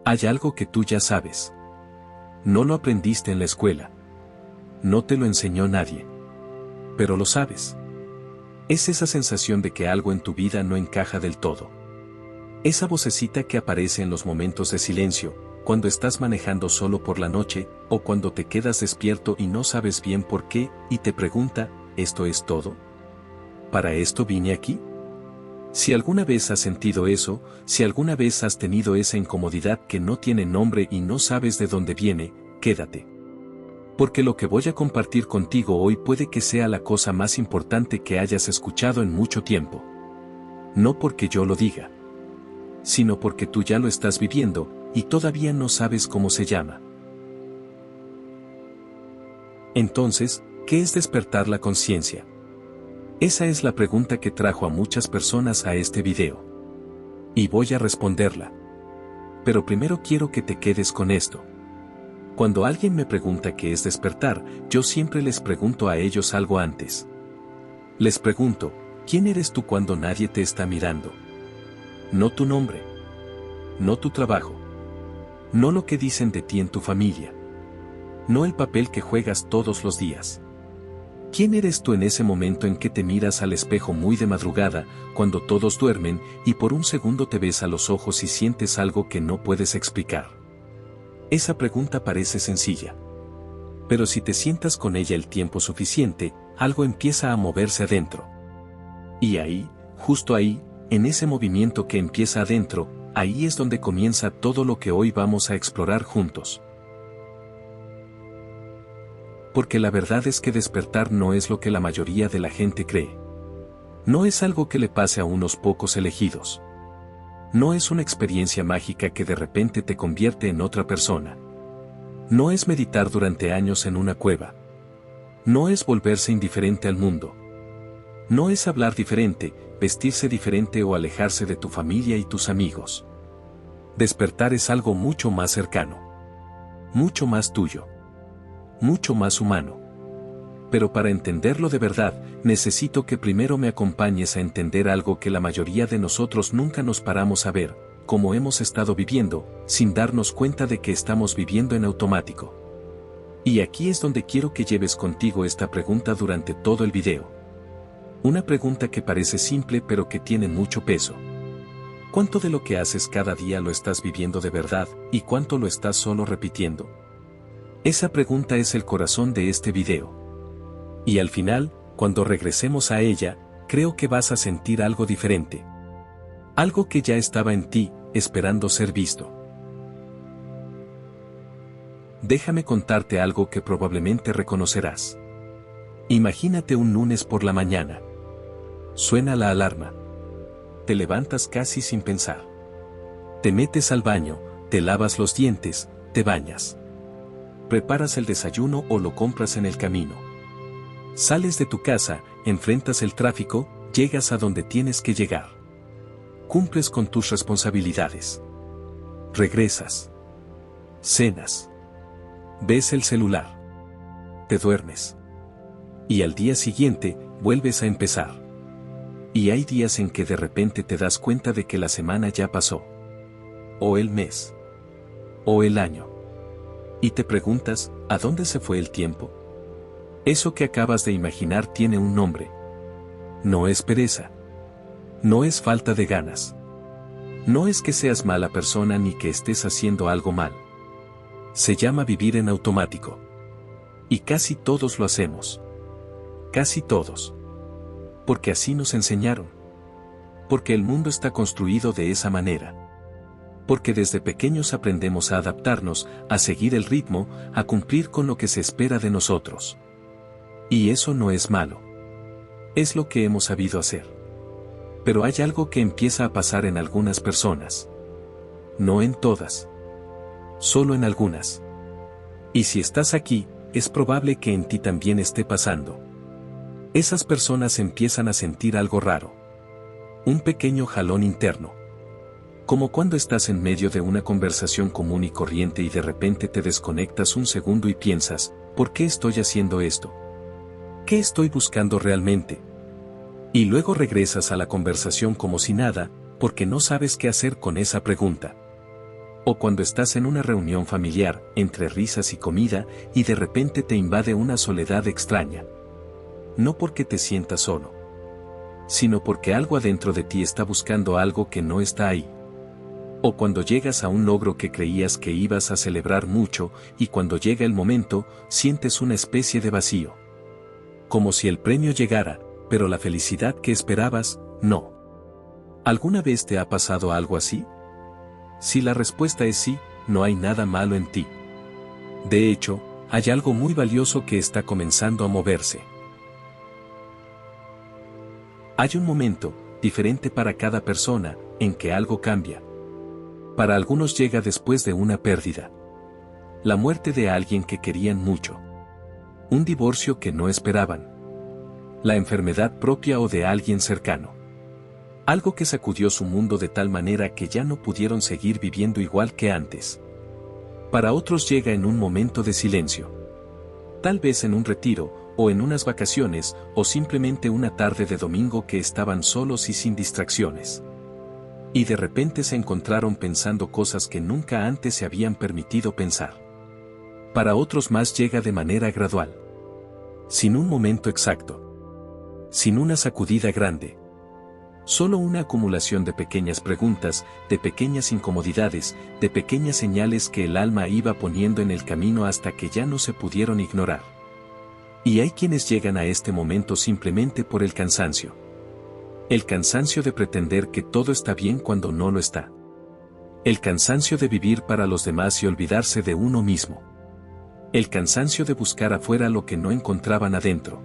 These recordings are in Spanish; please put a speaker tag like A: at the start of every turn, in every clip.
A: Hay algo que tú ya sabes. No lo aprendiste en la escuela. No te lo enseñó nadie. Pero lo sabes. Es esa sensación de que algo en tu vida no encaja del todo. Esa vocecita que aparece en los momentos de silencio, cuando estás manejando solo por la noche, o cuando te quedas despierto y no sabes bien por qué, y te pregunta, ¿esto es todo? ¿Para esto vine aquí? Si alguna vez has sentido eso, si alguna vez has tenido esa incomodidad que no tiene nombre y no sabes de dónde viene, quédate. Porque lo que voy a compartir contigo hoy puede que sea la cosa más importante que hayas escuchado en mucho tiempo. No porque yo lo diga, sino porque tú ya lo estás viviendo, y todavía no sabes cómo se llama. Entonces, ¿qué es despertar la conciencia? Esa es la pregunta que trajo a muchas personas a este video. Y voy a responderla. Pero primero quiero que te quedes con esto. Cuando alguien me pregunta qué es despertar, yo siempre les pregunto a ellos algo antes. Les pregunto, ¿quién eres tú cuando nadie te está mirando? No tu nombre. No tu trabajo. No lo que dicen de ti en tu familia. No el papel que juegas todos los días. ¿Quién eres tú en ese momento en que te miras al espejo muy de madrugada, cuando todos duermen, y por un segundo te ves a los ojos y sientes algo que no puedes explicar? Esa pregunta parece sencilla. Pero si te sientas con ella el tiempo suficiente, algo empieza a moverse adentro. Y ahí, justo ahí, en ese movimiento que empieza adentro, ahí es donde comienza todo lo que hoy vamos a explorar juntos. Porque la verdad es que despertar no es lo que la mayoría de la gente cree. No es algo que le pase a unos pocos elegidos. No es una experiencia mágica que de repente te convierte en otra persona. No es meditar durante años en una cueva. No es volverse indiferente al mundo. No es hablar diferente, vestirse diferente o alejarse de tu familia y tus amigos. Despertar es algo mucho más cercano. Mucho más tuyo. Mucho más humano. Pero para entenderlo de verdad, necesito que primero me acompañes a entender algo que la mayoría de nosotros nunca nos paramos a ver, como hemos estado viviendo, sin darnos cuenta de que estamos viviendo en automático. Y aquí es donde quiero que lleves contigo esta pregunta durante todo el video. Una pregunta que parece simple pero que tiene mucho peso. ¿Cuánto de lo que haces cada día lo estás viviendo de verdad, y cuánto lo estás solo repitiendo? Esa pregunta es el corazón de este video. Y al final, cuando regresemos a ella, creo que vas a sentir algo diferente. Algo que ya estaba en ti, esperando ser visto. Déjame contarte algo que probablemente reconocerás. Imagínate un lunes por la mañana. Suena la alarma. Te levantas casi sin pensar. Te metes al baño, te lavas los dientes, te bañas. Preparas el desayuno o lo compras en el camino. Sales de tu casa, enfrentas el tráfico, llegas a donde tienes que llegar. Cumples con tus responsabilidades. Regresas. Cenas. Ves el celular. Te duermes. Y al día siguiente, vuelves a empezar. Y hay días en que de repente te das cuenta de que la semana ya pasó. O el mes. O el año. Y te preguntas, ¿a dónde se fue el tiempo? Eso que acabas de imaginar tiene un nombre. No es pereza. No es falta de ganas. No es que seas mala persona ni que estés haciendo algo mal. Se llama vivir en automático. Y casi todos lo hacemos. Casi todos. Porque así nos enseñaron. Porque el mundo está construido de esa manera. Porque desde pequeños aprendemos a adaptarnos, a seguir el ritmo, a cumplir con lo que se espera de nosotros. Y eso no es malo. Es lo que hemos sabido hacer. Pero hay algo que empieza a pasar en algunas personas. No en todas. Solo en algunas. Y si estás aquí, es probable que en ti también esté pasando. Esas personas empiezan a sentir algo raro. Un pequeño jalón interno. Como cuando estás en medio de una conversación común y corriente y de repente te desconectas un segundo y piensas, ¿por qué estoy haciendo esto? ¿Qué estoy buscando realmente? Y luego regresas a la conversación como si nada, porque no sabes qué hacer con esa pregunta. O cuando estás en una reunión familiar, entre risas y comida, y de repente te invade una soledad extraña. No porque te sientas solo, sino porque algo adentro de ti está buscando algo que no está ahí. O cuando llegas a un logro que creías que ibas a celebrar mucho, y cuando llega el momento, sientes una especie de vacío. Como si el premio llegara, pero la felicidad que esperabas, no. ¿Alguna vez te ha pasado algo así? Si la respuesta es sí, no hay nada malo en ti. De hecho, hay algo muy valioso que está comenzando a moverse. Hay un momento, diferente para cada persona, en que algo cambia. Para algunos llega después de una pérdida. La muerte de alguien que querían mucho. Un divorcio que no esperaban. La enfermedad propia o de alguien cercano. Algo que sacudió su mundo de tal manera que ya no pudieron seguir viviendo igual que antes. Para otros llega en un momento de silencio. Tal vez en un retiro, o en unas vacaciones, o simplemente una tarde de domingo que estaban solos y sin distracciones. Y de repente se encontraron pensando cosas que nunca antes se habían permitido pensar. Para otros más llega de manera gradual. Sin un momento exacto. Sin una sacudida grande. Solo una acumulación de pequeñas preguntas, de pequeñas incomodidades, de pequeñas señales que el alma iba poniendo en el camino hasta que ya no se pudieron ignorar. Y hay quienes llegan a este momento simplemente por el cansancio. El cansancio de pretender que todo está bien cuando no lo está. El cansancio de vivir para los demás y olvidarse de uno mismo. El cansancio de buscar afuera lo que no encontraban adentro.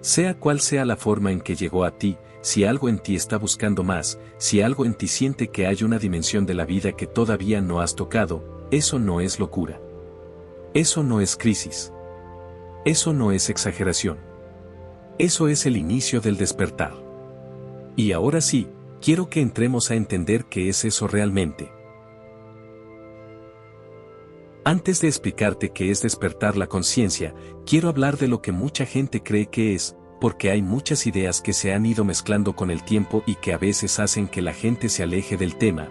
A: Sea cual sea la forma en que llegó a ti, si algo en ti está buscando más, si algo en ti siente que hay una dimensión de la vida que todavía no has tocado, eso no es locura. Eso no es crisis. Eso no es exageración. Eso es el inicio del despertar. Y ahora sí, quiero que entremos a entender qué es eso realmente. Antes de explicarte qué es despertar la conciencia, quiero hablar de lo que mucha gente cree que es, porque hay muchas ideas que se han ido mezclando con el tiempo y que a veces hacen que la gente se aleje del tema,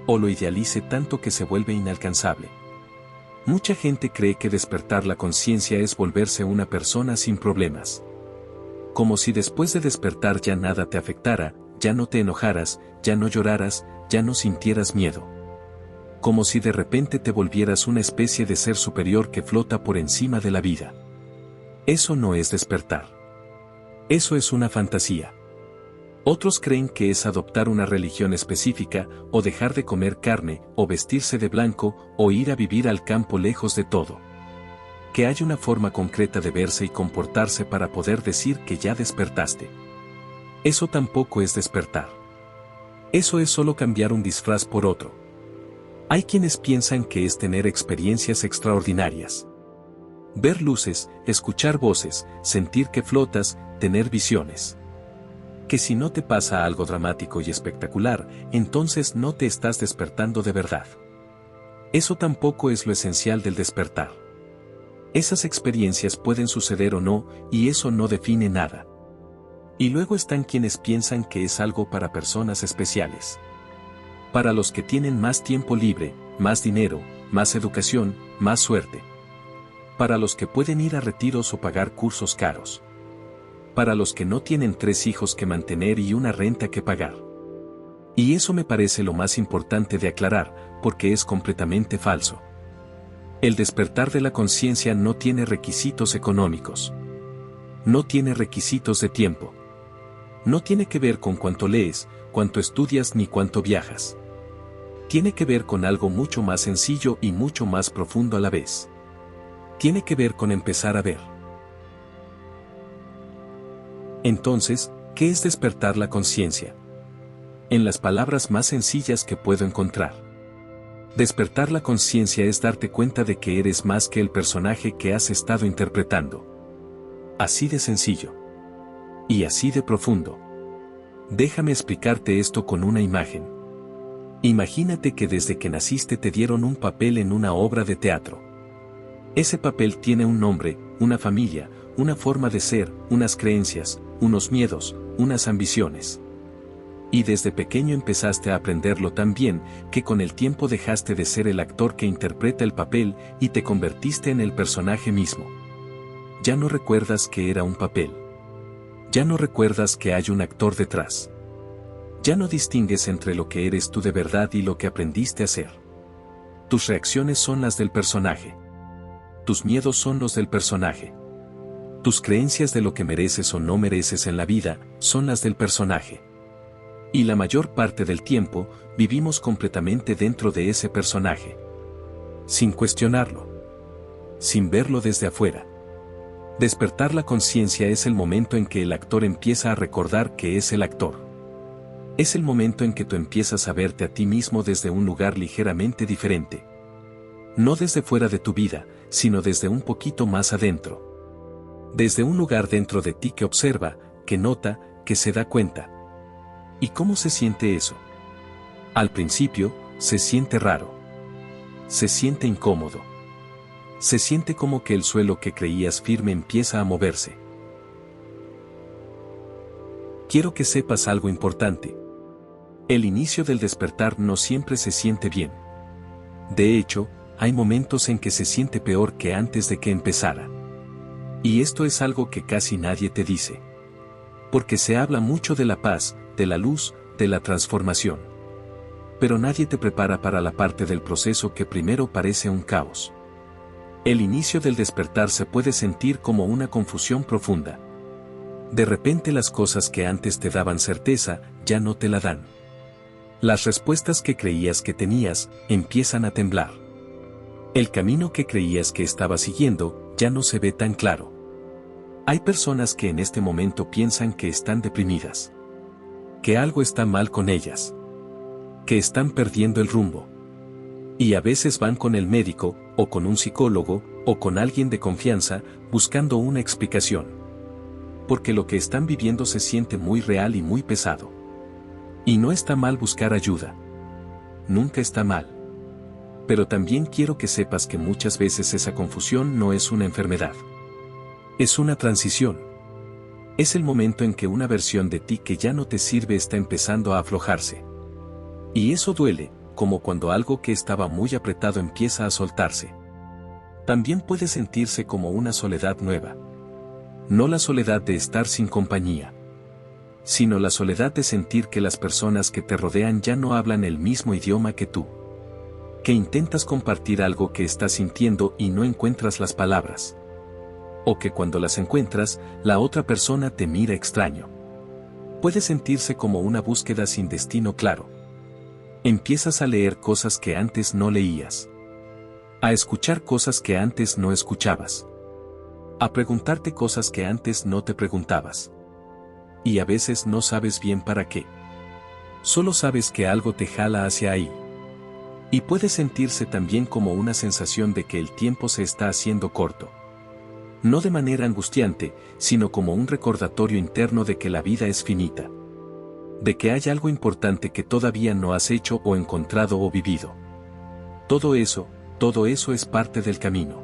A: o lo idealice tanto que se vuelve inalcanzable. Mucha gente cree que despertar la conciencia es volverse una persona sin problemas. Como si después de despertar ya nada te afectara, ya no te enojaras, ya no lloraras, ya no sintieras miedo. Como si de repente te volvieras una especie de ser superior que flota por encima de la vida. Eso no es despertar. Eso es una fantasía. Otros creen que es adoptar una religión específica, o dejar de comer carne, o vestirse de blanco, o ir a vivir al campo lejos de todo. Que hay una forma concreta de verse y comportarse para poder decir que ya despertaste. Eso tampoco es despertar. Eso es solo cambiar un disfraz por otro. Hay quienes piensan que es tener experiencias extraordinarias. Ver luces, escuchar voces, sentir que flotas, tener visiones. Que si no te pasa algo dramático y espectacular, entonces no te estás despertando de verdad. Eso tampoco es lo esencial del despertar. Esas experiencias pueden suceder o no, y eso no define nada. Y luego están quienes piensan que es algo para personas especiales. Para los que tienen más tiempo libre, más dinero, más educación, más suerte. Para los que pueden ir a retiros o pagar cursos caros. Para los que no tienen 3 hijos que mantener y una renta que pagar. Y eso me parece lo más importante de aclarar, porque es completamente falso. El despertar de la conciencia no tiene requisitos económicos. No tiene requisitos de tiempo. No tiene que ver con cuánto lees, cuánto estudias ni cuánto viajas. Tiene que ver con algo mucho más sencillo y mucho más profundo a la vez. Tiene que ver con empezar a ver. Entonces, ¿qué es despertar la conciencia? En las palabras más sencillas que puedo encontrar. Despertar la conciencia es darte cuenta de que eres más que el personaje que has estado interpretando. Así de sencillo. Y así de profundo. Déjame explicarte esto con una imagen. Imagínate que desde que naciste te dieron un papel en una obra de teatro. Ese papel tiene un nombre, una familia, una forma de ser, unas creencias, unos miedos, unas ambiciones. Y desde pequeño empezaste a aprenderlo tan bien, que con el tiempo dejaste de ser el actor que interpreta el papel y te convertiste en el personaje mismo. Ya no recuerdas que era un papel. Ya no recuerdas que hay un actor detrás. Ya no distingues entre lo que eres tú de verdad y lo que aprendiste a ser. Tus reacciones son las del personaje. Tus miedos son los del personaje. Tus creencias de lo que mereces o no mereces en la vida son las del personaje. Y la mayor parte del tiempo, vivimos completamente dentro de ese personaje. Sin cuestionarlo. Sin verlo desde afuera. Despertar la conciencia es el momento en que el actor empieza a recordar que es el actor. Es el momento en que tú empiezas a verte a ti mismo desde un lugar ligeramente diferente. No desde fuera de tu vida, sino desde un poquito más adentro. Desde un lugar dentro de ti que observa, que nota, que se da cuenta. ¿Y cómo se siente eso? Al principio, se siente raro. Se siente incómodo. Se siente como que el suelo que creías firme empieza a moverse. Quiero que sepas algo importante. El inicio del despertar no siempre se siente bien. De hecho, hay momentos en que se siente peor que antes de que empezara. Y esto es algo que casi nadie te dice. Porque se habla mucho de la paz, de la luz, de la transformación. Pero nadie te prepara para la parte del proceso que primero parece un caos. El inicio del despertar se puede sentir como una confusión profunda. De repente las cosas que antes te daban certeza, ya no te la dan. Las respuestas que creías que tenías, empiezan a temblar. El camino que creías que estabas siguiendo, ya no se ve tan claro. Hay personas que en este momento piensan que están deprimidas. Que algo está mal con ellas. Que están perdiendo el rumbo. Y a veces van con el médico, o con un psicólogo, o con alguien de confianza, buscando una explicación. Porque lo que están viviendo se siente muy real y muy pesado. Y no está mal buscar ayuda. Nunca está mal. Pero también quiero que sepas que muchas veces esa confusión no es una enfermedad. Es una transición. Es el momento en que una versión de ti que ya no te sirve está empezando a aflojarse. Y eso duele, como cuando algo que estaba muy apretado empieza a soltarse. También puede sentirse como una soledad nueva. No la soledad de estar sin compañía, sino la soledad de sentir que las personas que te rodean ya no hablan el mismo idioma que tú. Que intentas compartir algo que estás sintiendo y no encuentras las palabras. O que cuando las encuentras, la otra persona te mira extraño. Puede sentirse como una búsqueda sin destino claro. Empiezas a leer cosas que antes no leías. A escuchar cosas que antes no escuchabas. A preguntarte cosas que antes no te preguntabas. Y a veces no sabes bien para qué. Solo sabes que algo te jala hacia ahí. Y puede sentirse también como una sensación de que el tiempo se está haciendo corto. No de manera angustiante, sino como un recordatorio interno de que la vida es finita. De que hay algo importante que todavía no has hecho o encontrado o vivido. Todo eso es parte del camino.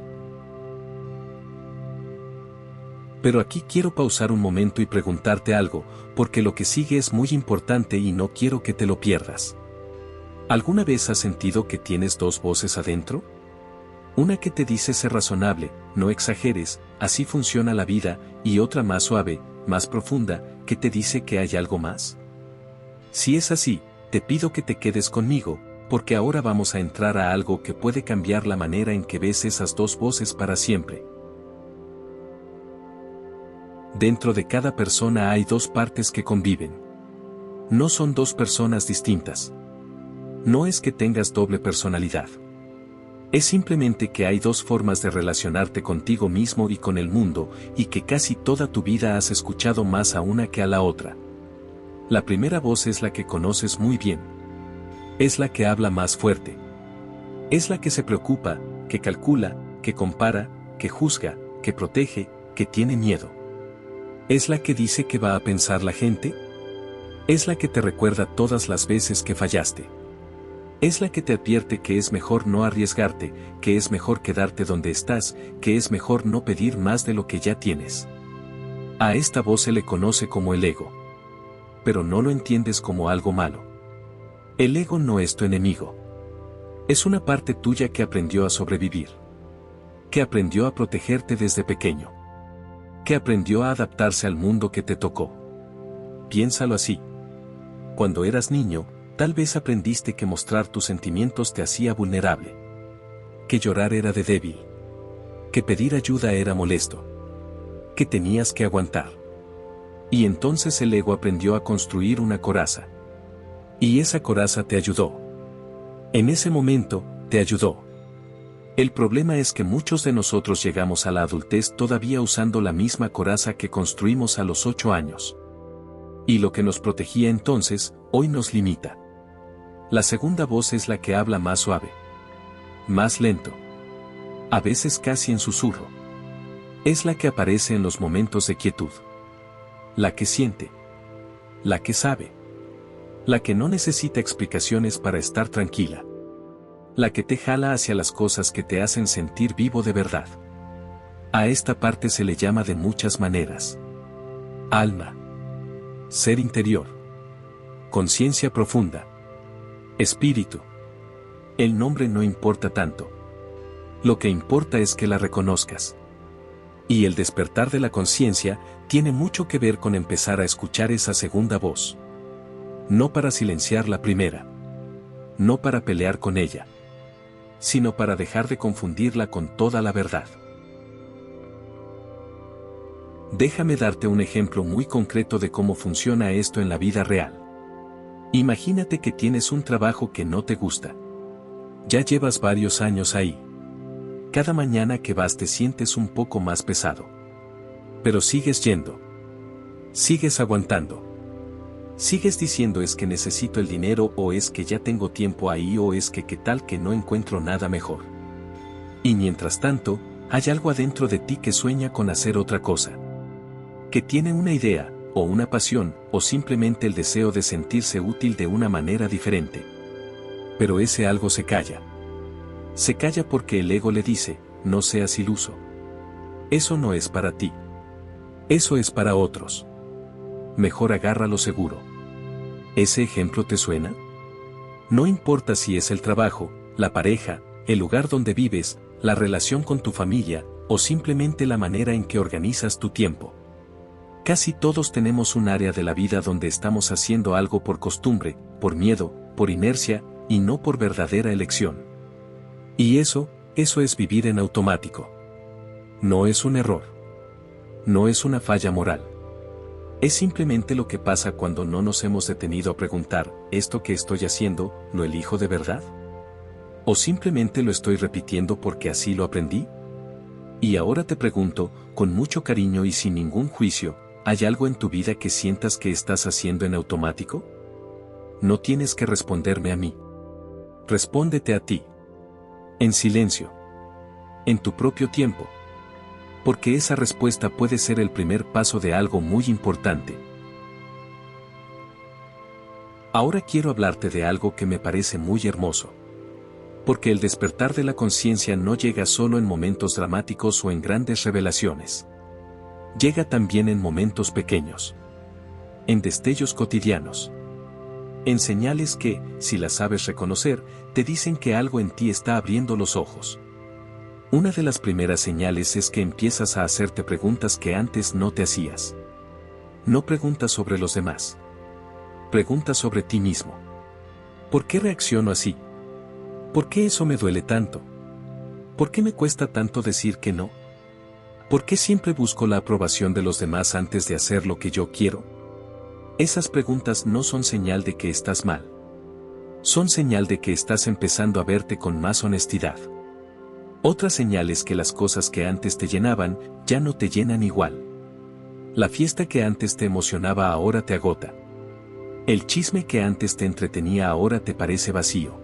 A: Pero aquí quiero pausar un momento y preguntarte algo, porque lo que sigue es muy importante y no quiero que te lo pierdas. ¿Alguna vez has sentido que tienes dos voces adentro? Una que te dice ser razonable, no exageres, así funciona la vida, y otra más suave, más profunda, que te dice que hay algo más. Si es así, te pido que te quedes conmigo, porque ahora vamos a entrar a algo que puede cambiar la manera en que ves esas dos voces para siempre. Dentro de cada persona hay dos partes que conviven. No son dos personas distintas. No es que tengas doble personalidad. Es simplemente que hay dos formas de relacionarte contigo mismo y con el mundo, y que casi toda tu vida has escuchado más a una que a la otra. La primera voz es la que conoces muy bien. Es la que habla más fuerte. Es la que se preocupa, que calcula, que compara, que juzga, que protege, que tiene miedo. ¿Es la que dice que va a pensar la gente? Es la que te recuerda todas las veces que fallaste. Es la que te advierte que es mejor no arriesgarte, que es mejor quedarte donde estás, que es mejor no pedir más de lo que ya tienes. A esta voz se le conoce como el ego. pero no lo entiendes como algo malo. El ego no es tu enemigo. Es una parte tuya que aprendió a sobrevivir. Que aprendió a protegerte desde pequeño. Que aprendió a adaptarse al mundo que te tocó. Piénsalo así. Cuando eras niño, tal vez aprendiste que mostrar tus sentimientos te hacía vulnerable. Que llorar era de débil. Que pedir ayuda era molesto. Que tenías que aguantar. Y entonces el ego aprendió a construir una coraza. Y esa coraza te ayudó. En ese momento, te ayudó. El problema es que muchos de nosotros llegamos a la adultez todavía usando la misma coraza que construimos a los 8 años. Y lo que nos protegía entonces, hoy nos limita. La segunda voz es la que habla más suave. Más lento. A veces casi en susurro. Es la que aparece en los momentos de quietud. La que siente. La que sabe. La que no necesita explicaciones para estar tranquila. La que te jala hacia las cosas que te hacen sentir vivo de verdad. A esta parte se le llama de muchas maneras. Alma. Ser interior. Conciencia profunda. Espíritu. El nombre no importa tanto. Lo que importa es que la reconozcas. Y el despertar de la conciencia tiene mucho que ver con empezar a escuchar esa segunda voz. No para silenciar la primera. No para pelear con ella. Sino para dejar de confundirla con toda la verdad. Déjame darte un ejemplo muy concreto de cómo funciona esto en la vida real. Imagínate que tienes un trabajo que no te gusta. Ya llevas varios años ahí. Cada mañana que vas te sientes un poco más pesado. Pero sigues yendo. Sigues aguantando. Sigues diciendo es que necesito el dinero o es que ya tengo tiempo ahí o es que qué tal que no encuentro nada mejor. Y mientras tanto, hay algo adentro de ti que sueña con hacer otra cosa. Que tiene una idea, o una pasión, o simplemente el deseo de sentirse útil de una manera diferente. Pero ese algo se calla. Se calla porque el ego le dice, no seas iluso. Eso no es para ti. Eso es para otros. Mejor agárralo seguro. ¿Ese ejemplo te suena? No importa si es el trabajo, la pareja, el lugar donde vives, la relación con tu familia, o simplemente la manera en que organizas tu tiempo. Casi todos tenemos un área de la vida donde estamos haciendo algo por costumbre, por miedo, por inercia, y no por verdadera elección. Y eso es vivir en automático. No es un error. No es una falla moral. Es simplemente lo que pasa cuando no nos hemos detenido a preguntar, ¿esto que estoy haciendo, lo elijo de verdad? ¿O simplemente lo estoy repitiendo porque así lo aprendí? Y ahora te pregunto, con mucho cariño y sin ningún juicio, ¿hay algo en tu vida que sientas que estás haciendo en automático? No tienes que responderme a mí. Respóndete a ti. En silencio. En tu propio tiempo. Porque esa respuesta puede ser el primer paso de algo muy importante. Ahora quiero hablarte de algo que me parece muy hermoso. Porque el despertar de la conciencia no llega solo en momentos dramáticos o en grandes revelaciones. Llega también en momentos pequeños. En destellos cotidianos. En señales que, si las sabes reconocer, te dicen que algo en ti está abriendo los ojos. Una de las primeras señales es que empiezas a hacerte preguntas que antes no te hacías. No preguntas sobre los demás. Preguntas sobre ti mismo. ¿Por qué reacciono así? ¿Por qué eso me duele tanto? ¿Por qué me cuesta tanto decir que no? ¿Por qué siempre busco la aprobación de los demás antes de hacer lo que yo quiero? Esas preguntas no son señal de que estás mal. Son señal de que estás empezando a verte con más honestidad. Otra señal es que las cosas que antes te llenaban, ya no te llenan igual. La fiesta que antes te emocionaba ahora te agota. El chisme que antes te entretenía ahora te parece vacío.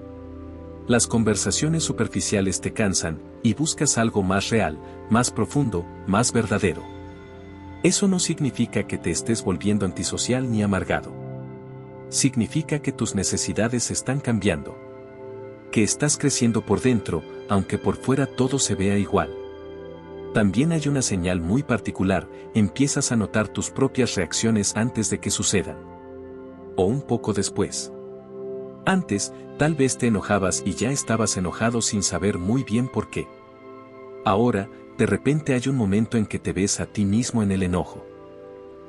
A: Las conversaciones superficiales te cansan, y buscas algo más real, más profundo, más verdadero. Eso no significa que te estés volviendo antisocial ni amargado. Significa que tus necesidades están cambiando. Que estás creciendo por dentro, aunque por fuera todo se vea igual. También hay una señal muy particular, empiezas a notar tus propias reacciones antes de que sucedan. o un poco después. Antes, tal vez te enojabas y ya estabas enojado sin saber muy bien por qué. Ahora, de repente hay un momento en que te ves a ti mismo en el enojo.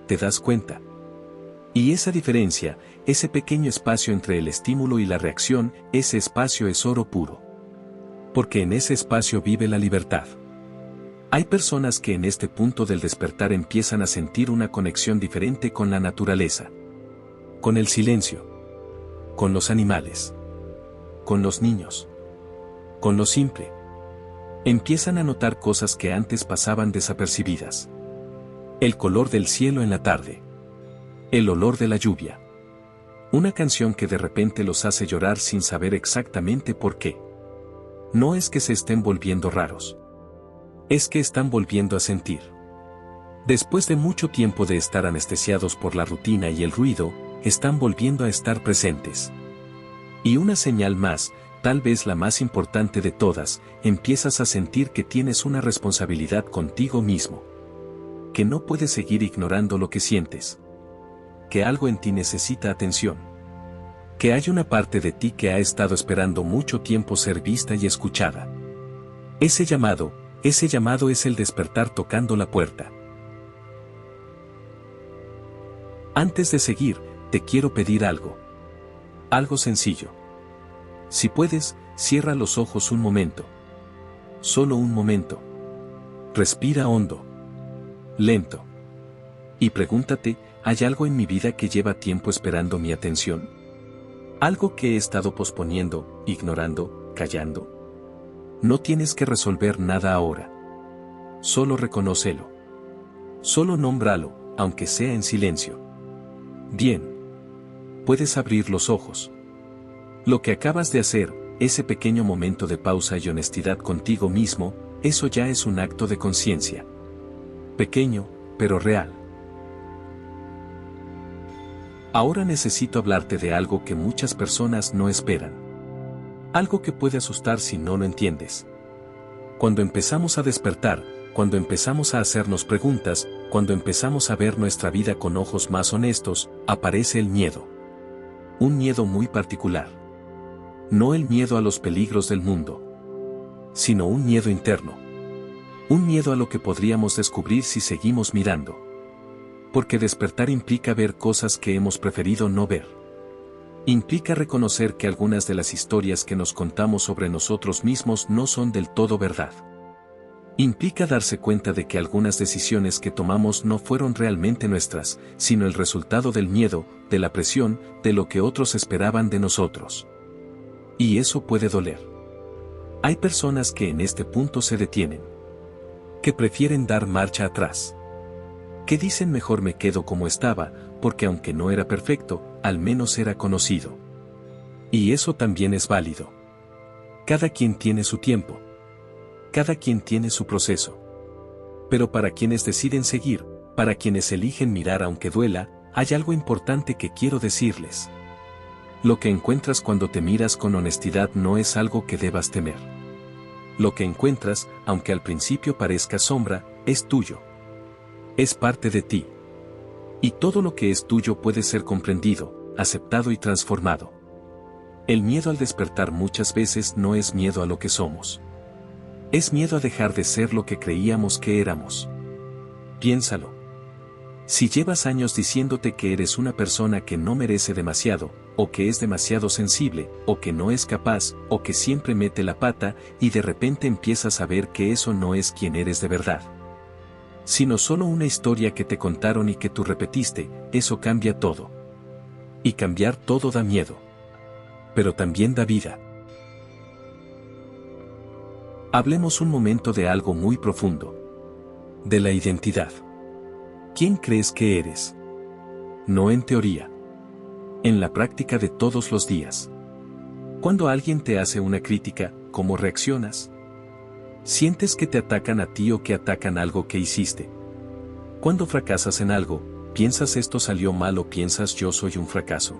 A: ¿Te das cuenta? Y esa diferencia, ese pequeño espacio entre el estímulo y la reacción, ese espacio es oro puro. Porque en ese espacio vive la libertad. Hay personas que en este punto del despertar empiezan a sentir una conexión diferente con la naturaleza. Con el silencio. Con los animales. Con los niños. Con lo simple. Empiezan a notar cosas que antes pasaban desapercibidas. El color del cielo en la tarde. El olor de la lluvia. Una canción que de repente los hace llorar sin saber exactamente por qué. No es que se estén volviendo raros. Es que están volviendo a sentir. Después de mucho tiempo de estar anestesiados por la rutina y el ruido, están volviendo a estar presentes. Y una señal más, tal vez la más importante de todas, empiezas a sentir que tienes una responsabilidad contigo mismo. Que no puedes seguir ignorando lo que sientes. Que algo en ti necesita atención. Que hay una parte de ti que ha estado esperando mucho tiempo ser vista y escuchada. Ese llamado es el despertar tocando la puerta. Antes de seguir, te quiero pedir algo. Algo sencillo. Si puedes, cierra los ojos un momento. Solo un momento. Respira hondo. Lento. Y pregúntate, ¿hay algo en mi vida que lleva tiempo esperando mi atención? Algo que he estado posponiendo, ignorando, callando. No tienes que resolver nada ahora. Solo reconócelo. Solo nómbralo, aunque sea en silencio. Bien. Puedes abrir los ojos. Lo que acabas de hacer, ese pequeño momento de pausa y honestidad contigo mismo, eso ya es un acto de conciencia. Pequeño, pero real. Ahora necesito hablarte de algo que muchas personas no esperan. Algo que puede asustar si no lo entiendes. Cuando empezamos a despertar, cuando empezamos a hacernos preguntas, cuando empezamos a ver nuestra vida con ojos más honestos, aparece el miedo. Un miedo muy particular. No el miedo a los peligros del mundo, sino un miedo interno. Un miedo a lo que podríamos descubrir si seguimos mirando. Porque despertar implica ver cosas que hemos preferido no ver. Implica reconocer que algunas de las historias que nos contamos sobre nosotros mismos no son del todo verdad. Implica darse cuenta de que algunas decisiones que tomamos no fueron realmente nuestras, sino el resultado del miedo, de la presión, de lo que otros esperaban de nosotros. Y eso puede doler. Hay personas que en este punto se detienen. Que prefieren dar marcha atrás. Que dicen mejor me quedo como estaba, porque aunque no era perfecto, al menos era conocido. Y eso también es válido. Cada quien tiene su tiempo. Cada quien tiene su proceso. Pero para quienes deciden seguir, para quienes eligen mirar aunque duela, hay algo importante que quiero decirles. Lo que encuentras cuando te miras con honestidad no es algo que debas temer. Lo que encuentras, aunque al principio parezca sombra, es tuyo. Es parte de ti. Y todo lo que es tuyo puede ser comprendido, aceptado y transformado. El miedo al despertar muchas veces no es miedo a lo que somos. Es miedo a dejar de ser lo que creíamos que éramos. Piénsalo. Si llevas años diciéndote que eres una persona que no merece demasiado, o que es demasiado sensible, o que no es capaz, o que siempre mete la pata, y de repente empiezas a ver que eso no es quien eres de verdad. Sino solo una historia que te contaron y que tú repetiste, eso cambia todo. Y cambiar todo da miedo. Pero también da vida. Hablemos un momento de algo muy profundo. De la identidad. ¿Quién crees que eres? No en teoría. En la práctica de todos los días. Cuando alguien te hace una crítica, ¿cómo reaccionas? ¿Sientes que te atacan a ti o que atacan algo que hiciste? Cuando fracasas en algo, ¿piensas esto salió mal o piensas yo soy un fracaso?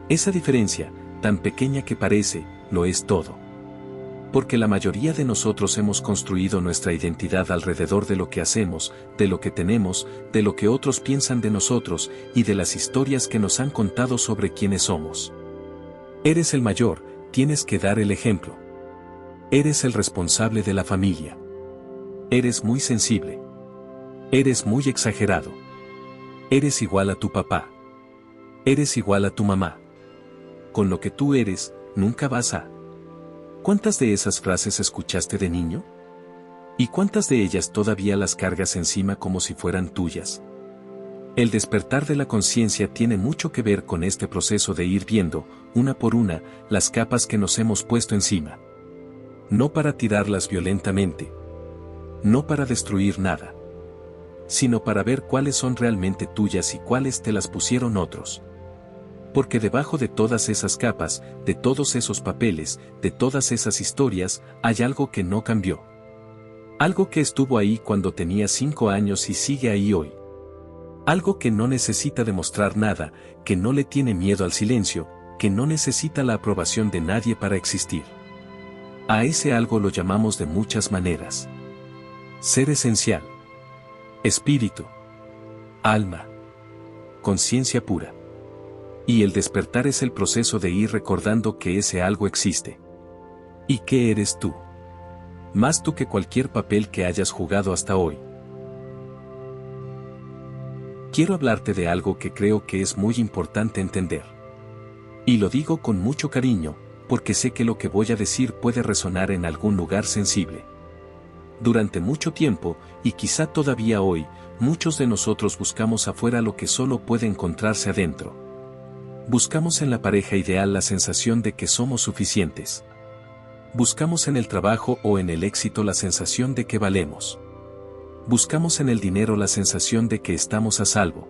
A: Esa diferencia, tan pequeña que parece, lo es todo. Porque la mayoría de nosotros hemos construido nuestra identidad alrededor de lo que hacemos, de lo que tenemos, de lo que otros piensan de nosotros y de las historias que nos han contado sobre quiénes somos. Eres el mayor, tienes que dar el ejemplo. Eres el responsable de la familia. Eres muy sensible. Eres muy exagerado. Eres igual a tu papá. Eres igual a tu mamá. Con lo que tú eres, nunca vas a... ¿Cuántas de esas frases escuchaste de niño? ¿Y cuántas de ellas todavía las cargas encima como si fueran tuyas? El despertar de la conciencia tiene mucho que ver con este proceso de ir viendo, una por una, las capas que nos hemos puesto encima. No para tirarlas violentamente. No para destruir nada. Sino para ver cuáles son realmente tuyas y cuáles te las pusieron otros. Porque debajo de todas esas capas, de todos esos papeles, de todas esas historias, hay algo que no cambió. Algo que estuvo ahí cuando tenía 5 años y sigue ahí hoy. Algo que no necesita demostrar nada, que no le tiene miedo al silencio, que no necesita la aprobación de nadie para existir. A ese algo lo llamamos de muchas maneras. Ser esencial. Espíritu. Alma. Conciencia pura. Y el despertar es el proceso de ir recordando que ese algo existe. ¿Y qué eres tú? Más tú que cualquier papel que hayas jugado hasta hoy. Quiero hablarte de algo que creo que es muy importante entender. Y lo digo con mucho cariño, porque sé que lo que voy a decir puede resonar en algún lugar sensible. Durante mucho tiempo, y quizá todavía hoy, muchos de nosotros buscamos afuera lo que solo puede encontrarse adentro. Buscamos en la pareja ideal la sensación de que somos suficientes. Buscamos en el trabajo o en el éxito la sensación de que valemos. Buscamos en el dinero la sensación de que estamos a salvo.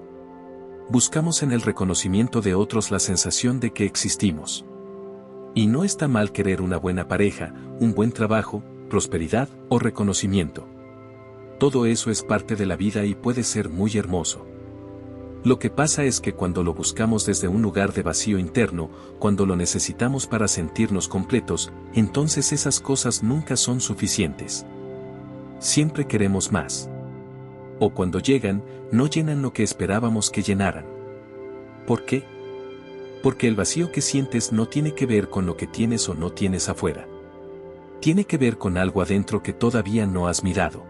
A: Buscamos en el reconocimiento de otros la sensación de que existimos. Y no está mal querer una buena pareja, un buen trabajo, prosperidad o reconocimiento. Todo eso es parte de la vida y puede ser muy hermoso. Lo que pasa es que cuando lo buscamos desde un lugar de vacío interno, cuando lo necesitamos para sentirnos completos, entonces esas cosas nunca son suficientes. Siempre queremos más. O cuando llegan, no llenan lo que esperábamos que llenaran. ¿Por qué? Porque el vacío que sientes no tiene que ver con lo que tienes o no tienes afuera. Tiene que ver con algo adentro que todavía no has mirado.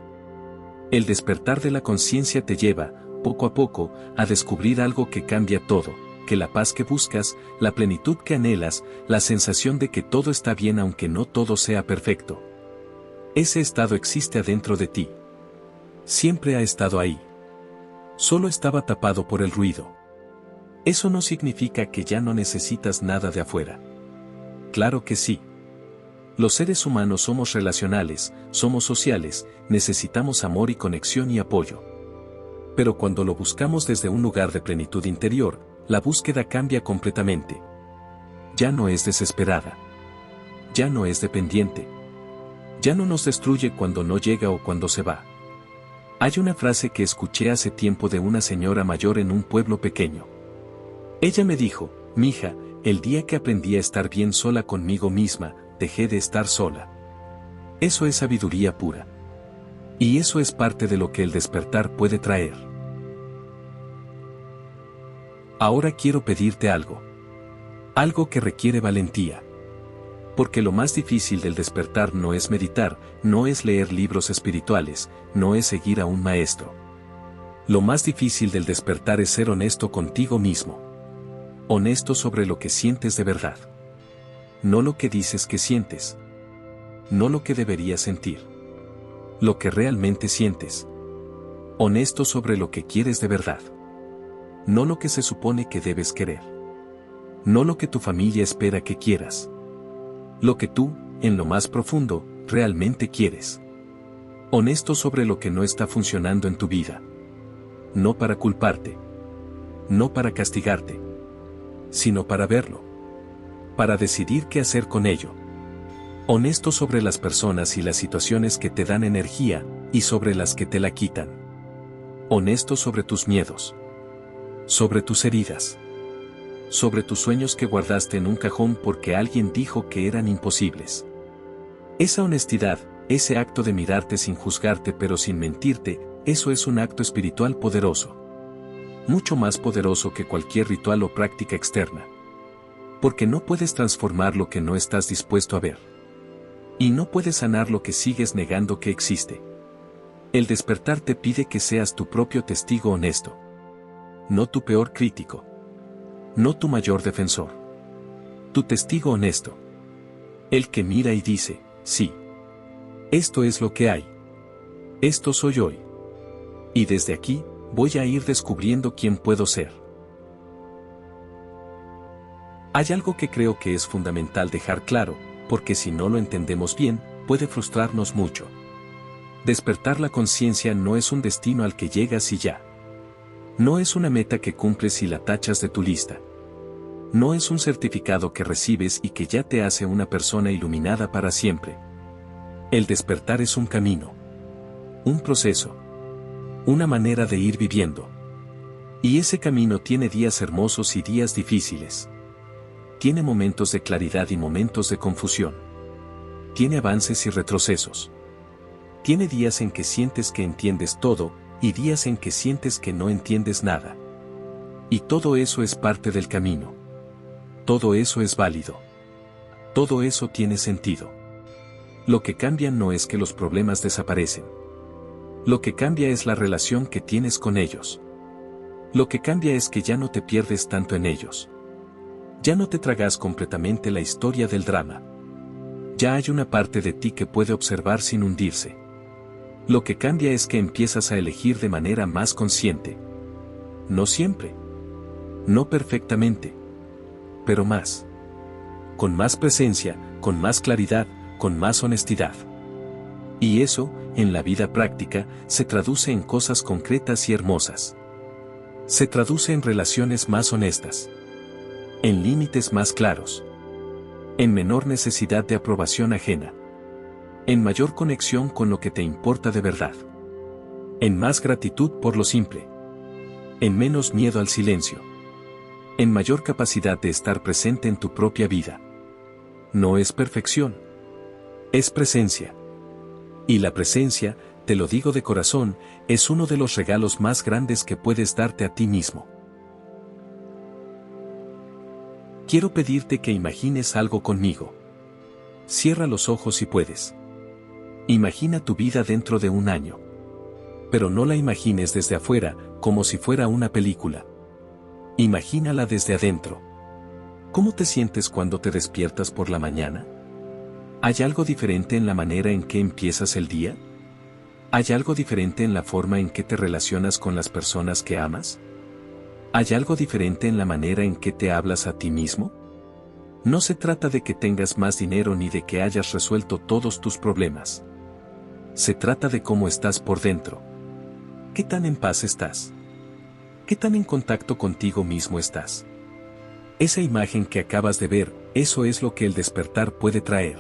A: El despertar de la conciencia te lleva, poco a poco, a descubrir algo que cambia todo, que la paz que buscas, la plenitud que anhelas, la sensación de que todo está bien aunque no todo sea perfecto. Ese estado existe adentro de ti. Siempre ha estado ahí. Solo estaba tapado por el ruido. Eso no significa que ya no necesitas nada de afuera. Claro que sí. Los seres humanos somos relacionales, somos sociales, necesitamos amor y conexión y apoyo. Pero cuando lo buscamos desde un lugar de plenitud interior, la búsqueda cambia completamente. Ya no es desesperada. Ya no es dependiente. Ya no nos destruye cuando no llega o cuando se va. Hay una frase que escuché hace tiempo de una señora mayor en un pueblo pequeño. Ella me dijo, mija, el día que aprendí a estar bien sola conmigo misma, dejé de estar sola. Eso es sabiduría pura. Y eso es parte de lo que el despertar puede traer. Ahora quiero pedirte algo. Algo que requiere valentía. Porque lo más difícil del despertar no es meditar, no es leer libros espirituales, no es seguir a un maestro. Lo más difícil del despertar es ser honesto contigo mismo. Honesto sobre lo que sientes de verdad. No lo que dices que sientes. No lo que deberías sentir. Lo que realmente sientes. Honesto sobre lo que quieres de verdad. No lo que se supone que debes querer. No lo que tu familia espera que quieras. Lo que tú, en lo más profundo, realmente quieres. Honesto sobre lo que no está funcionando en tu vida. No para culparte. No para castigarte. Sino para verlo. Para decidir qué hacer con ello. Honesto sobre las personas y las situaciones que te dan energía, y sobre las que te la quitan. Honesto sobre tus miedos. Sobre tus heridas. Sobre tus sueños que guardaste en un cajón porque alguien dijo que eran imposibles. Esa honestidad, ese acto de mirarte sin juzgarte pero sin mentirte, eso es un acto espiritual poderoso. Mucho más poderoso que cualquier ritual o práctica externa. Porque no puedes transformar lo que no estás dispuesto a ver. Y no puedes sanar lo que sigues negando que existe. El despertar te pide que seas tu propio testigo honesto. No tu peor crítico. No tu mayor defensor. Tu testigo honesto. El que mira y dice, sí. Esto es lo que hay. Esto soy hoy. Y desde aquí, voy a ir descubriendo quién puedo ser. Hay algo que creo que es fundamental dejar claro, porque si no lo entendemos bien, puede frustrarnos mucho. Despertar la conciencia no es un destino al que llegas y ya. No es una meta que cumples y la tachas de tu lista. No es un certificado que recibes y que ya te hace una persona iluminada para siempre. El despertar es un camino. Un proceso. Una manera de ir viviendo. Y ese camino tiene días hermosos y días difíciles. Tiene momentos de claridad y momentos de confusión. Tiene avances y retrocesos. Tiene días en que sientes que entiendes todo, y días en que sientes que no entiendes nada. Y todo eso es parte del camino. Todo eso es válido. Todo eso tiene sentido. Lo que cambia no es que los problemas desaparecen. Lo que cambia es la relación que tienes con ellos. Lo que cambia es que ya no te pierdes tanto en ellos. Ya no te tragas completamente la historia del drama. Ya hay una parte de ti que puede observar sin hundirse. Lo que cambia es que empiezas a elegir de manera más consciente. No siempre. No perfectamente. Pero más. Con más presencia, con más claridad, con más honestidad. Y eso, en la vida práctica, se traduce en cosas concretas y hermosas. Se traduce en relaciones más honestas. En límites más claros. En menor necesidad de aprobación ajena. En mayor conexión con lo que te importa de verdad. En más gratitud por lo simple. En menos miedo al silencio. En mayor capacidad de estar presente en tu propia vida. No es perfección. Es presencia. Y la presencia, te lo digo de corazón, es uno de los regalos más grandes que puedes darte a ti mismo. Quiero pedirte que imagines algo conmigo. Cierra los ojos si puedes. Imagina tu vida dentro de un año. Pero no la imagines desde afuera, como si fuera una película. Imagínala desde adentro. ¿Cómo te sientes cuando te despiertas por la mañana? ¿Hay algo diferente en la manera en que empiezas el día? ¿Hay algo diferente en la forma en que te relacionas con las personas que amas? ¿Hay algo diferente en la manera en que te hablas a ti mismo? No se trata de que tengas más dinero ni de que hayas resuelto todos tus problemas. Se trata de cómo estás por dentro. ¿Qué tan en paz estás? ¿Qué tan en contacto contigo mismo estás? Esa imagen que acabas de ver, eso es lo que el despertar puede traer.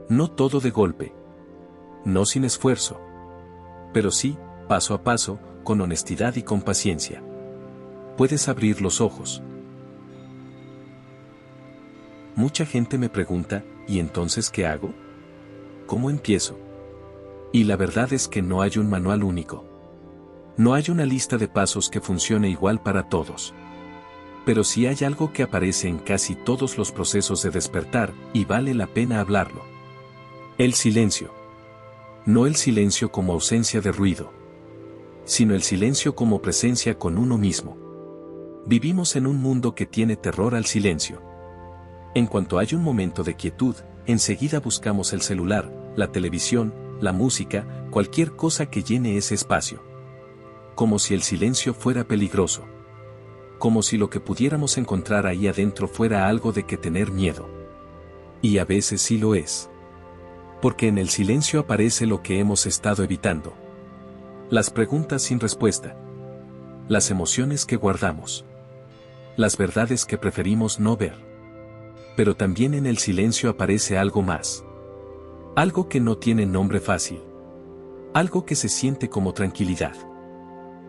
A: No todo de golpe. No sin esfuerzo. Pero sí, paso a paso, con honestidad y con paciencia. Puedes abrir los ojos. Mucha gente me pregunta, ¿y entonces qué hago? ¿Cómo empiezo? Y la verdad es que no hay un manual único. No hay una lista de pasos que funcione igual para todos. Pero sí hay algo que aparece en casi todos los procesos de despertar, y vale la pena hablarlo. El silencio. No el silencio como ausencia de ruido, sino el silencio como presencia con uno mismo. Vivimos en un mundo que tiene terror al silencio. En cuanto hay un momento de quietud, enseguida buscamos el celular, la televisión, la música, cualquier cosa que llene ese espacio. Como si el silencio fuera peligroso. Como si lo que pudiéramos encontrar ahí adentro fuera algo de que tener miedo. Y a veces sí lo es. Porque en el silencio aparece lo que hemos estado evitando. Las preguntas sin respuesta. Las emociones que guardamos. Las verdades que preferimos no ver. Pero también en el silencio aparece algo más. Algo que no tiene nombre fácil. Algo que se siente como tranquilidad.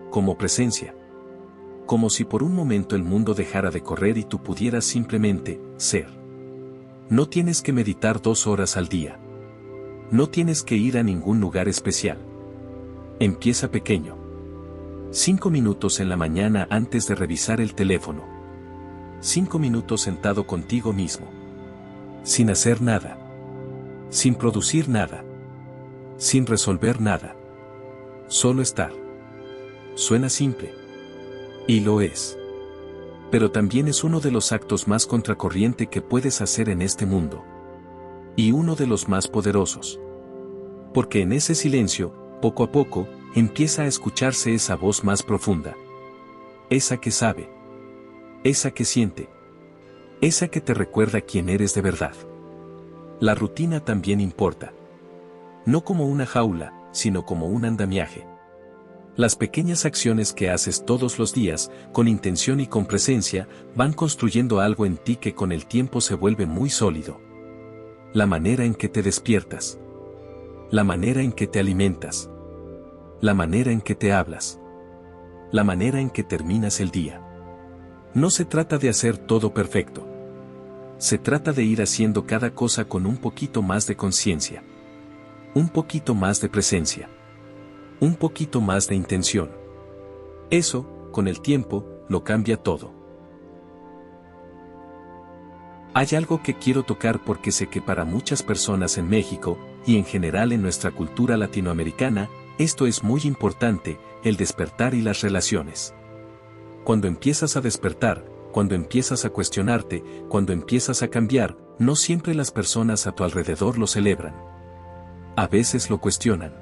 A: Como presencia. Como si por un momento el mundo dejara de correr y tú pudieras simplemente ser. No tienes que meditar 2 horas al día. No tienes que ir a ningún lugar especial. Empieza pequeño. 5 minutos en la mañana antes de revisar el teléfono. 5 minutos sentado contigo mismo. Sin hacer nada. Sin producir nada. Sin resolver nada. Solo estar. Suena simple. Y lo es. Pero también es uno de los actos más contracorriente que puedes hacer en este mundo. Y uno de los más poderosos. Porque en ese silencio, poco a poco, empieza a escucharse esa voz más profunda. Esa que sabe. Esa que siente. Esa que te recuerda quién eres de verdad. La rutina también importa. No como una jaula, sino como un andamiaje. Las pequeñas acciones que haces todos los días, con intención y con presencia, van construyendo algo en ti que con el tiempo se vuelve muy sólido. La manera en que te despiertas. La manera en que te alimentas. La manera en que te hablas. La manera en que terminas el día. No se trata de hacer todo perfecto. Se trata de ir haciendo cada cosa con un poquito más de conciencia. Un poquito más de presencia. Un poquito más de intención. Eso, con el tiempo, lo cambia todo. Hay algo que quiero tocar porque sé que para muchas personas en México, y en general en nuestra cultura latinoamericana, esto es muy importante, el despertar y las relaciones. Cuando empiezas a despertar, cuando empiezas a cuestionarte, cuando empiezas a cambiar, no siempre las personas a tu alrededor lo celebran. A veces lo cuestionan.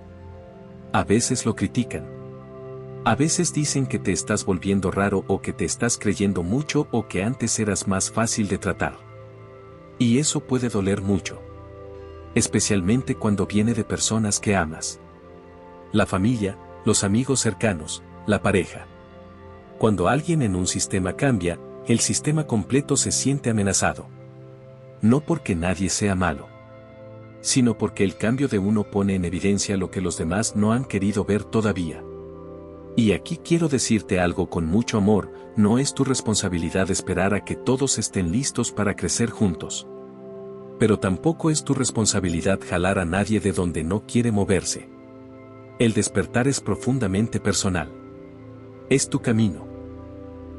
A: A veces lo critican. A veces dicen que te estás volviendo raro o que te estás creyendo mucho o que antes eras más fácil de tratar. Y eso puede doler mucho. Especialmente cuando viene de personas que amas. La familia, los amigos cercanos, la pareja. Cuando alguien en un sistema cambia, el sistema completo se siente amenazado. No porque nadie sea malo, sino porque el cambio de uno pone en evidencia lo que los demás no han querido ver todavía. Y aquí quiero decirte algo con mucho amor, no es tu responsabilidad esperar a que todos estén listos para crecer juntos. Pero tampoco es tu responsabilidad jalar a nadie de donde no quiere moverse. El despertar es profundamente personal. Es tu camino.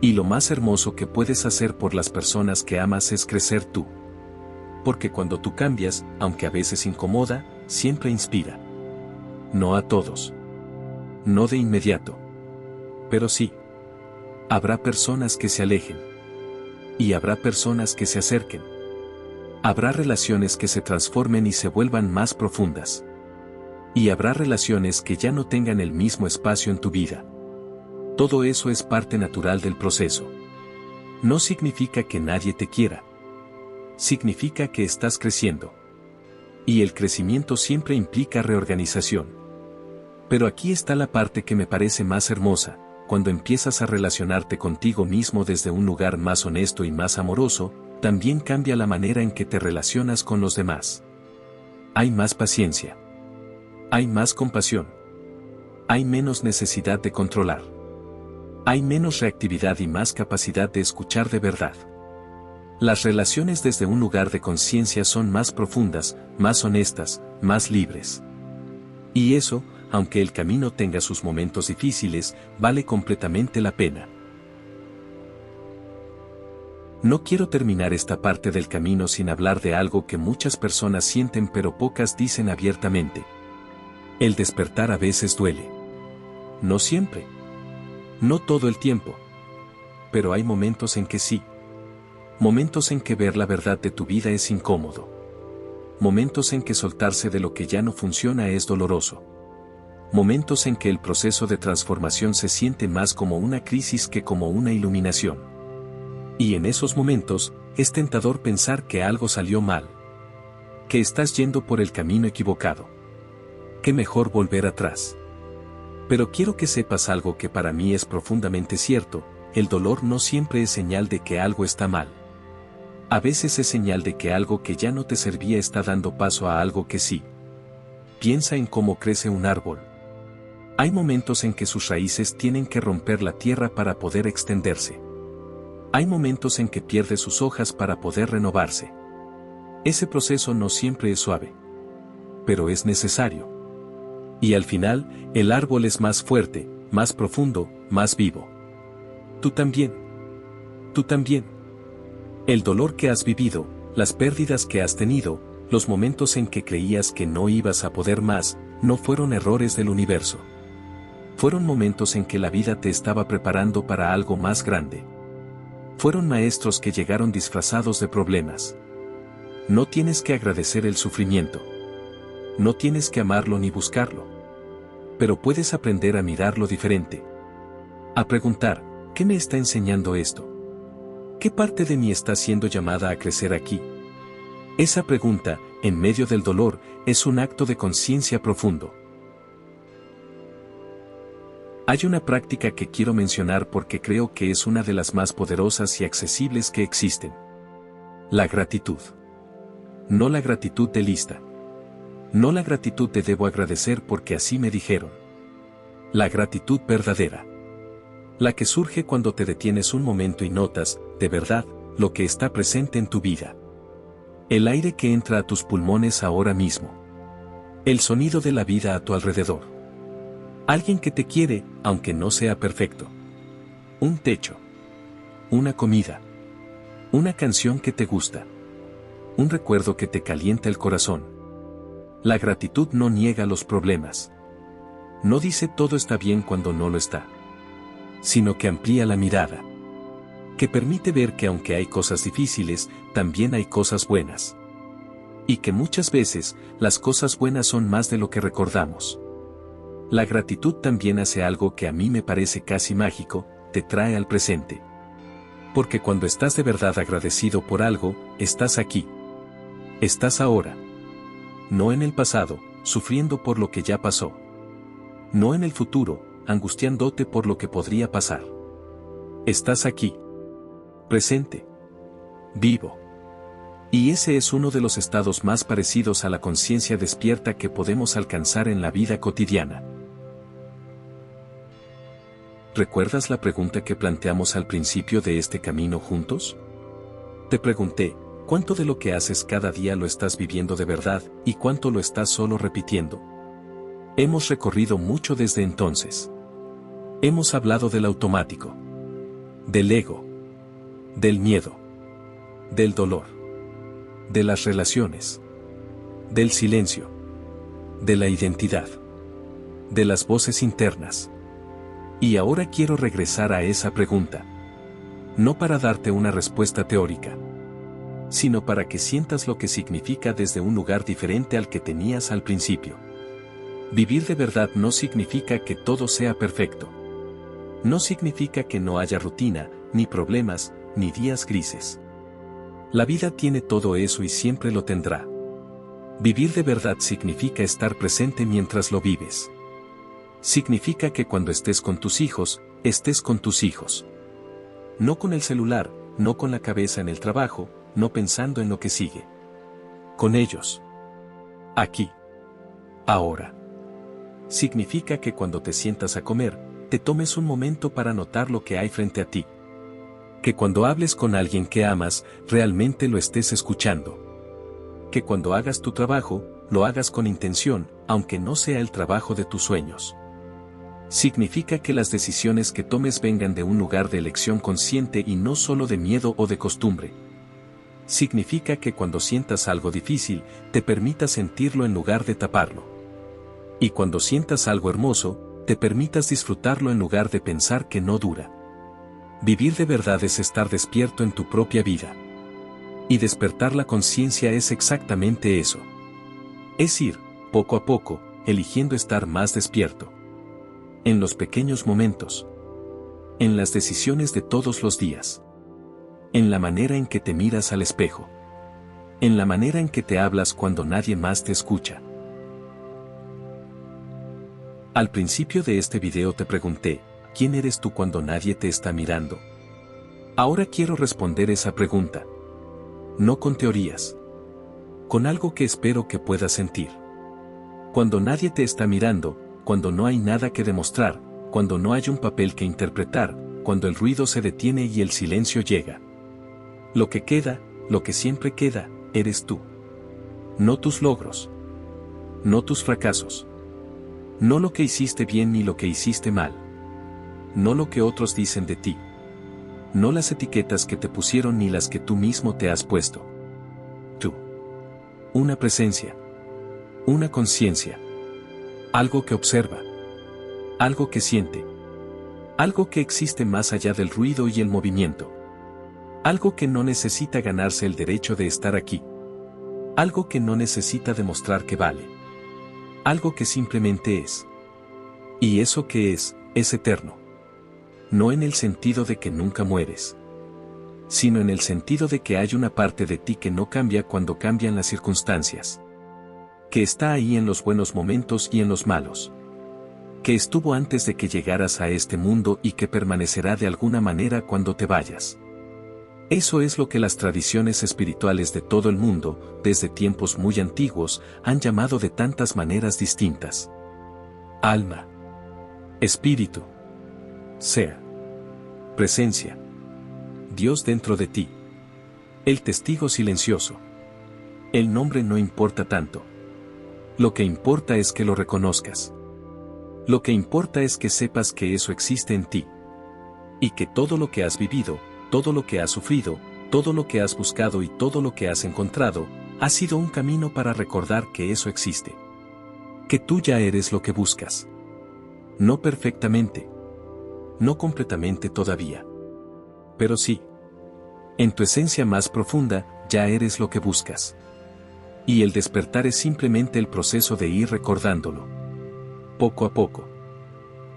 A: Y lo más hermoso que puedes hacer por las personas que amas es crecer tú. Porque cuando tú cambias, aunque a veces incomoda, siempre inspira. No a todos. No de inmediato. Pero sí. Habrá personas que se alejen. Y habrá personas que se acerquen. Habrá relaciones que se transformen y se vuelvan más profundas. Y habrá relaciones que ya no tengan el mismo espacio en tu vida. Todo eso es parte natural del proceso. No significa que nadie te quiera. Significa que estás creciendo. Y el crecimiento siempre implica reorganización. Pero aquí está la parte que me parece más hermosa, cuando empiezas a relacionarte contigo mismo desde un lugar más honesto y más amoroso, también cambia la manera en que te relacionas con los demás. Hay más paciencia. Hay más compasión. Hay menos necesidad de controlar. Hay menos reactividad y más capacidad de escuchar de verdad. Las relaciones desde un lugar de conciencia son más profundas, más honestas, más libres. Y eso, aunque el camino tenga sus momentos difíciles, vale completamente la pena. No quiero terminar esta parte del camino sin hablar de algo que muchas personas sienten pero pocas dicen abiertamente. El despertar a veces duele. No siempre. No todo el tiempo. Pero hay momentos en que sí. Momentos en que ver la verdad de tu vida es incómodo. Momentos en que soltarse de lo que ya no funciona es doloroso. Momentos en que el proceso de transformación se siente más como una crisis que como una iluminación. Y en esos momentos, es tentador pensar que algo salió mal. Que estás yendo por el camino equivocado. Que mejor volver atrás. Pero quiero que sepas algo que para mí es profundamente cierto, el dolor no siempre es señal de que algo está mal. A veces es señal de que algo que ya no te servía está dando paso a algo que sí. Piensa en cómo crece un árbol. Hay momentos en que sus raíces tienen que romper la tierra para poder extenderse. Hay momentos en que pierde sus hojas para poder renovarse. Ese proceso no siempre es suave. pero es necesario. Y al final, el árbol es más fuerte, más profundo, más vivo. Tú también. Tú también. El dolor que has vivido, las pérdidas que has tenido, los momentos en que creías que no ibas a poder más, no fueron errores del universo. Fueron momentos en que la vida te estaba preparando para algo más grande. Fueron maestros que llegaron disfrazados de problemas. No tienes que agradecer el sufrimiento. No tienes que amarlo ni buscarlo. Pero puedes aprender a mirarlo diferente. A preguntar, ¿qué me está enseñando esto? ¿Qué parte de mí está siendo llamada a crecer aquí? Esa pregunta, en medio del dolor, es un acto de conciencia profundo. Hay una práctica que quiero mencionar porque creo que es una de las más poderosas y accesibles que existen. La gratitud. No la gratitud de lista. No la gratitud de debo agradecer porque así me dijeron. La gratitud verdadera. La que surge cuando te detienes un momento y notas, de verdad, lo que está presente en tu vida. El aire que entra a tus pulmones ahora mismo. El sonido de la vida a tu alrededor. Alguien que te quiere, aunque no sea perfecto. Un techo. Una comida. Una canción que te gusta. Un recuerdo que te calienta el corazón. La gratitud no niega los problemas. No dice todo está bien cuando no lo está. Sino que amplía la mirada. Que permite ver que aunque hay cosas difíciles, también hay cosas buenas. Y que muchas veces, las cosas buenas son más de lo que recordamos. La gratitud también hace algo que a mí me parece casi mágico, te trae al presente. Porque cuando estás de verdad agradecido por algo, estás aquí. Estás ahora. No en el pasado, sufriendo por lo que ya pasó. No en el futuro, angustiándote por lo que podría pasar. Estás aquí. Presente. Vivo. Y ese es uno de los estados más parecidos a la conciencia despierta que podemos alcanzar en la vida cotidiana. ¿Recuerdas la pregunta que planteamos al principio de este camino juntos? Te pregunté, ¿cuánto de lo que haces cada día lo estás viviendo de verdad y cuánto lo estás solo repitiendo? Hemos recorrido mucho desde entonces. Hemos hablado del automático, del ego, del miedo, del dolor, de las relaciones, del silencio, de la identidad, de las voces internas. Y ahora quiero regresar a esa pregunta. No para darte una respuesta teórica, sino para que sientas lo que significa desde un lugar diferente al que tenías al principio. Vivir de verdad no significa que todo sea perfecto. No significa que no haya rutina, ni problemas, ni días grises. La vida tiene todo eso y siempre lo tendrá. Vivir de verdad significa estar presente mientras lo vives. Significa que cuando estés con tus hijos, estés con tus hijos. No con el celular, no con la cabeza en el trabajo, no pensando en lo que sigue. Con ellos. Aquí. Ahora. Significa que cuando te sientas a comer, te tomes un momento para notar lo que hay frente a ti. Que cuando hables con alguien que amas, realmente lo estés escuchando. Que cuando hagas tu trabajo, lo hagas con intención, aunque no sea el trabajo de tus sueños. Significa que las decisiones que tomes vengan de un lugar de elección consciente y no solo de miedo o de costumbre. Significa que cuando sientas algo difícil, te permitas sentirlo en lugar de taparlo. Y cuando sientas algo hermoso, te permitas disfrutarlo en lugar de pensar que no dura. Vivir de verdad es estar despierto en tu propia vida. Y despertar la conciencia es exactamente eso. Es ir, poco a poco, eligiendo estar más despierto. En los pequeños momentos. En las decisiones de todos los días. En la manera en que te miras al espejo. En la manera en que te hablas cuando nadie más te escucha. Al principio de este video te pregunté, ¿quién eres tú cuando nadie te está mirando? Ahora quiero responder esa pregunta. No con teorías. Con algo que espero que puedas sentir. Cuando nadie te está mirando, cuando no hay nada que demostrar, cuando no hay un papel que interpretar, cuando el ruido se detiene y el silencio llega. Lo que queda, lo que siempre queda, eres tú. No tus logros. No tus fracasos. No lo que hiciste bien ni lo que hiciste mal. No lo que otros dicen de ti. No las etiquetas que te pusieron ni las que tú mismo te has puesto. Tú. Una presencia. Una conciencia. Algo que observa. Algo que siente. Algo que existe más allá del ruido y el movimiento. Algo que no necesita ganarse el derecho de estar aquí. Algo que no necesita demostrar que vale. Algo que simplemente es. Y eso que es eterno. No en el sentido de que nunca mueres, sino en el sentido de que hay una parte de ti que no cambia cuando cambian las circunstancias. Que está ahí en los buenos momentos y en los malos. Que estuvo antes de que llegaras a este mundo y que permanecerá de alguna manera cuando te vayas. Eso es lo que las tradiciones espirituales de todo el mundo, desde tiempos muy antiguos, han llamado de tantas maneras distintas. Alma. Espíritu. Ser. Presencia. Dios dentro de ti. El testigo silencioso. El nombre no importa tanto. Lo que importa es que lo reconozcas. Lo que importa es que sepas que eso existe en ti. Y que todo lo que has vivido, todo lo que has sufrido, todo lo que has buscado y todo lo que has encontrado, ha sido un camino para recordar que eso existe. Que tú ya eres lo que buscas. No perfectamente. No completamente todavía. Pero sí. En tu esencia más profunda, ya eres lo que buscas. Y el despertar es simplemente el proceso de ir recordándolo. Poco a poco.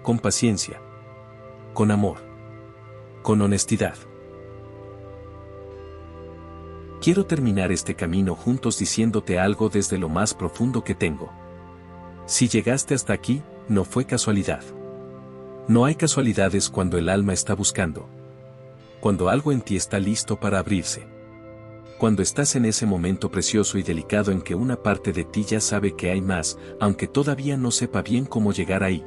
A: Con paciencia. Con amor. Con honestidad. Quiero terminar este camino juntos diciéndote algo desde lo más profundo que tengo. Si llegaste hasta aquí, no fue casualidad. No hay casualidades cuando el alma está buscando. Cuando algo en ti está listo para abrirse. Cuando estás en ese momento precioso y delicado en que una parte de ti ya sabe que hay más, aunque todavía no sepa bien cómo llegar ahí.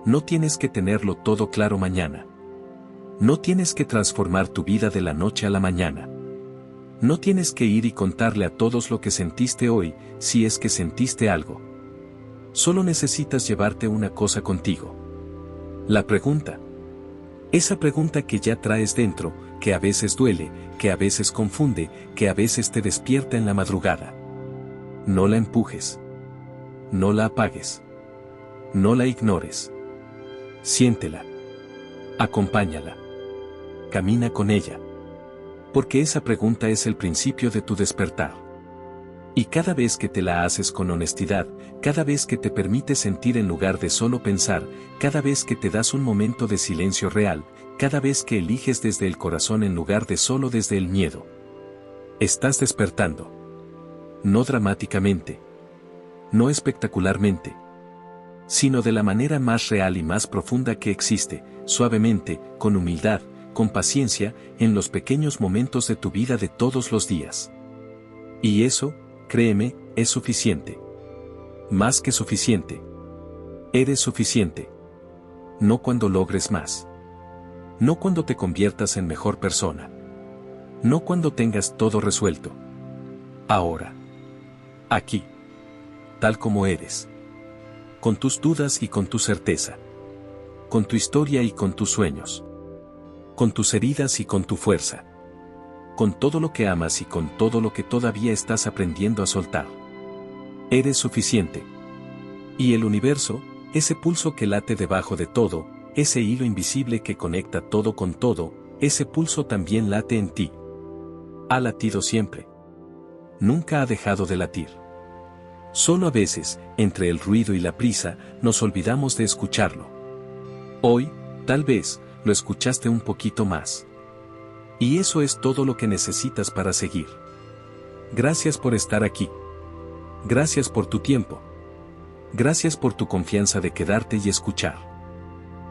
A: No tienes que tenerlo todo claro mañana. No tienes que transformar tu vida de la noche a la mañana. No tienes que ir y contarle a todos lo que sentiste hoy, si es que sentiste algo. Solo necesitas llevarte una cosa contigo. La pregunta. Esa pregunta que ya traes dentro, que a veces duele, que a veces confunde, que a veces te despierta en la madrugada. No la empujes. No la apagues. No la ignores. Siéntela. Acompáñala. Camina con ella. Porque esa pregunta es el principio de tu despertar. Y cada vez que te la haces con honestidad, cada vez que te permites sentir en lugar de solo pensar, cada vez que te das un momento de silencio real, cada vez que eliges desde el corazón en lugar de solo desde el miedo. Estás despertando. No dramáticamente. No espectacularmente. Sino de la manera más real y más profunda que existe, suavemente, con humildad, con paciencia, en los pequeños momentos de tu vida de todos los días. Y eso, créeme, es suficiente. Más que suficiente. Eres suficiente. No cuando logres más. No cuando te conviertas en mejor persona. No cuando tengas todo resuelto. Ahora. Aquí. Tal como eres. Con tus dudas y con tu certeza. Con tu historia y con tus sueños. Con tus heridas y con tu fuerza. Con todo lo que amas y con todo lo que todavía estás aprendiendo a soltar. Eres suficiente. Y el universo, ese pulso que late debajo de todo, ese hilo invisible que conecta todo con todo, ese pulso también late en ti. Ha latido siempre. Nunca ha dejado de latir. Solo a veces, entre el ruido y la prisa, nos olvidamos de escucharlo. Hoy, tal vez, lo escuchaste un poquito más. Y eso es todo lo que necesitas para seguir. Gracias por estar aquí. Gracias por tu tiempo. Gracias por tu confianza de quedarte y escuchar.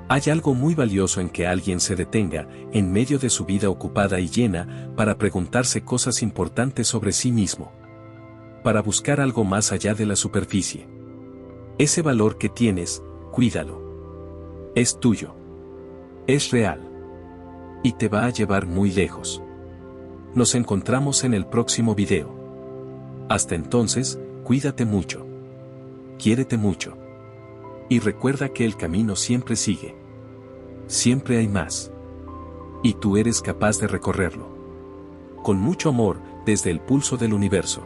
A: Hay algo muy valioso en que alguien se detenga, en medio de su vida ocupada y llena, para preguntarse cosas importantes sobre sí mismo. Para buscar algo más allá de la superficie. Ese valor que tienes, cuídalo. Es tuyo. Es real. Y te va a llevar muy lejos. Nos encontramos en el próximo video. Hasta entonces, cuídate mucho. Quiérete mucho. Y recuerda que el camino siempre sigue. Siempre hay más. Y tú eres capaz de recorrerlo. Con mucho amor, desde el pulso del universo.